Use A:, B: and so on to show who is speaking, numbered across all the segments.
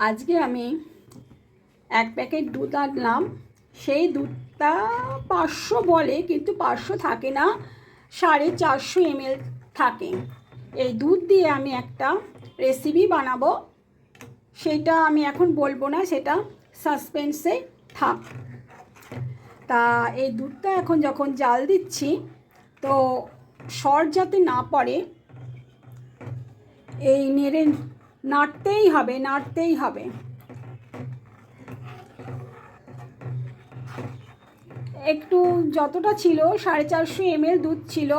A: আজকে আমি এক প্যাকেট দুধ আনলাম। সেই দুধটা 500 বলে, কিন্তু 500 থাকে না, 450 ml থাকে। এই দুধ দিয়ে আমি একটা রেসিপি বানাবো, সেটা আমি এখন বলবো না, সেটা সাসপেন্সে থাক। তা এই দুধটা এখন যখন জাল দিচ্ছি, তো শর্ট যাতে না পড়ে, এই নেড়ে নাড়তেই হবে। একটু যতটা ছিল 450 ml দুধ ছিল,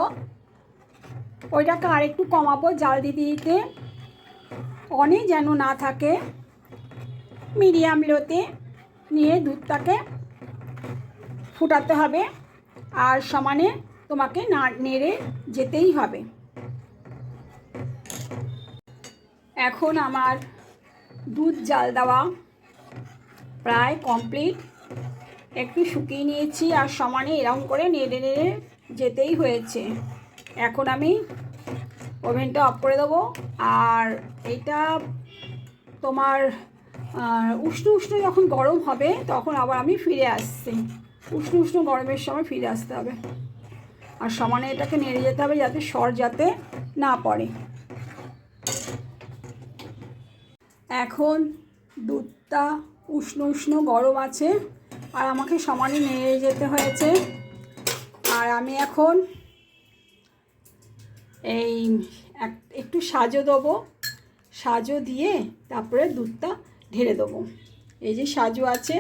A: ওইটাকে আর একটু কমাবো জাল দিতে দিতে। অনেক যেন না থাকে, মিডিয়াম লোতে নিয়ে দুধটাকে ফুটাতে হবে, আর সমানে তোমাকে নেড়ে যেতেই হবে। এখন আমার দুধ জাল দেওয়া প্রায় কমপ্লিট। একটু শুকিয়ে নিয়েছি, আর সমানে এরকম করে নেড়ে নেড়ে যেতেই হয়েছে। এখন আমি ওভেনটা অফ করে দেবো। আর এটা তোমার উষ্ণ উষ্ণ যখন গরম হবে, তখন আবার আমি ফিরে আসছি। উষ্ণ উষ্ণ গরমের সময় ফিরে আসতে হবে, আর সমানে এটাকে নেড়ে যেতে হবে, যাতে সর যাতে না পড়ে। এখন দুধটা উষ্ণ উষ্ণ গরম আছে, আর আমাকে সমানে নেড়ে যেতে হয়েছে। আর আমি এখন এই একটু সাজো দেবো, সাজো দিয়ে তারপরে দুধটা ঢেলে দেবো। এই যে সাজো আছে,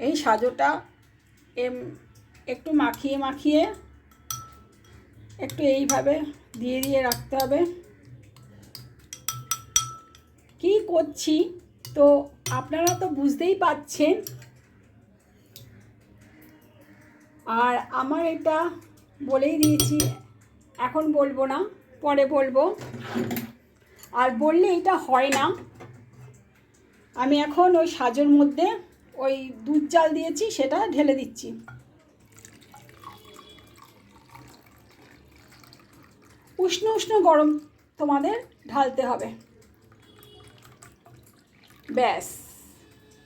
A: এই সাজোটা একটু মাখিয়ে মাখিয়ে একটু এইভাবে দিয়ে দিয়ে রাখতে হবে। কি করছি তো আপনারা তো বুঝতেই পাচ্ছেন। আর আমার এটা বলেই দিয়েছি, এখন বলবো না, পরে বলবো। আর বললে এটা হয় না। আমি এখন ওই সাজোর মধ্যে ওই দুধ জাল দিয়েছি, সেটা ঢেলে দিচ্ছি। উষ্ণ উষ্ণ গরম তোমাদের ঢালতে হবে। ব্যাস,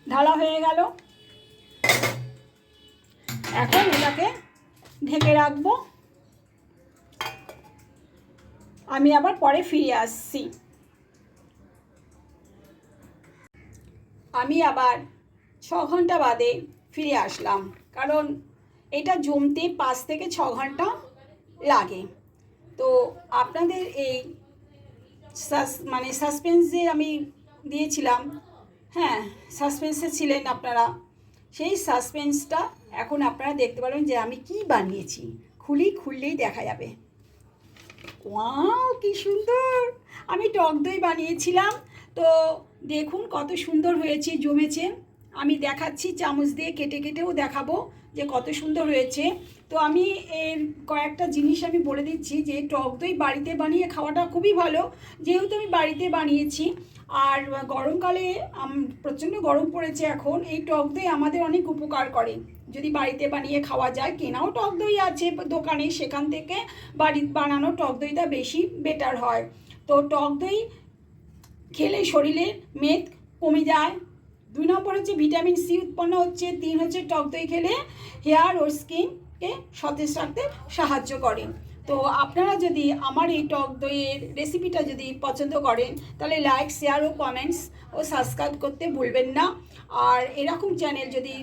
A: ঢালা হয়ে গেল। এখন এটাকে ঢেকে রাখবো, আমি আবার পরে ফিরে আসছি। আমি আবার 6 ঘন্টা বাদে ফিরে আসলাম, কারণ এটা জমতে 5 থেকে 6 ঘন্টা লাগে। তো আপনাদের এই সাসপেন্সে আমি দিয়েছিলাম, হ্যাঁ সাসপেন্সে ছিলেন আপনারা। সেই সাসপেন্সটা এখন আপনারা দেখতে পারবেন যে আমি কি বানিয়েছি। খুললেই দেখা যাবে। ওয়াও, কি সুন্দর! আমি টক দই বানিয়েছিলাম, তো দেখুন কত সুন্দর হয়েছে, জমেছে। আমি দেখাচ্ছি, চামচ দিয়ে কেটে কেটেও দেখাবো যে কত সুন্দর হয়েছে। তো আমি এর কয়েকটা জিনিস আমি বলে দিচ্ছি, যে টক দই বাড়িতে বানিয়ে খাওয়াটা খুবই ভালো, যেহেতু আমি বাড়িতে বানিয়েছি। আর গরমকালে প্রচণ্ড গরম পড়েছে এখন, এই টক দই আমাদের অনেক উপকার করে যদি বাড়িতে বানিয়ে খাওয়া যায়। কেনাও টক দই আছে দোকানে, সেখান থেকে বাড়িতে বানানো টক দইটা বেশি বেটার হয়। তো টক দই খেলে শরীরের মেদ কমে যায়। 2 নম্বর হচ্ছে ভিটামিন সি উৎপন্ন হচ্ছে। 3 হচ্ছে টক দই খেলে হেয়ার ও স্কিনকে সতেজ রাখতে সাহায্য করে। তো আপনারা যদি আমার এই টক দইয়ের রেসিপিটা যদি পছন্দ করেন, তাহলে লাইক, শেয়ার ও কমেন্টস ও সাবস্ক্রাইব করতে ভুলবেন না। আর এরকম চ্যানেল যদি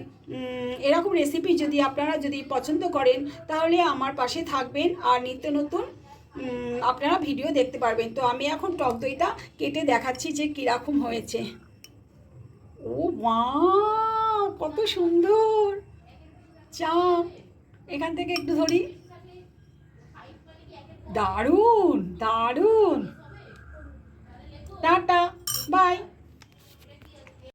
A: এরকম রেসিপি যদি আপনারা যদি পছন্দ করেন, তাহলে আমার পাশে থাকবেন, আর নিত্য নতুন আপনারা ভিডিও দেখতে পারবেন। তো আমি এখন টক দইটা কেটে দেখাচ্ছি যে কীরকম হয়েছে। ও মা, কত সুন্দর! চাপ এখান থেকে একটু ধরি। দারুণ দারুণ। Tata, by.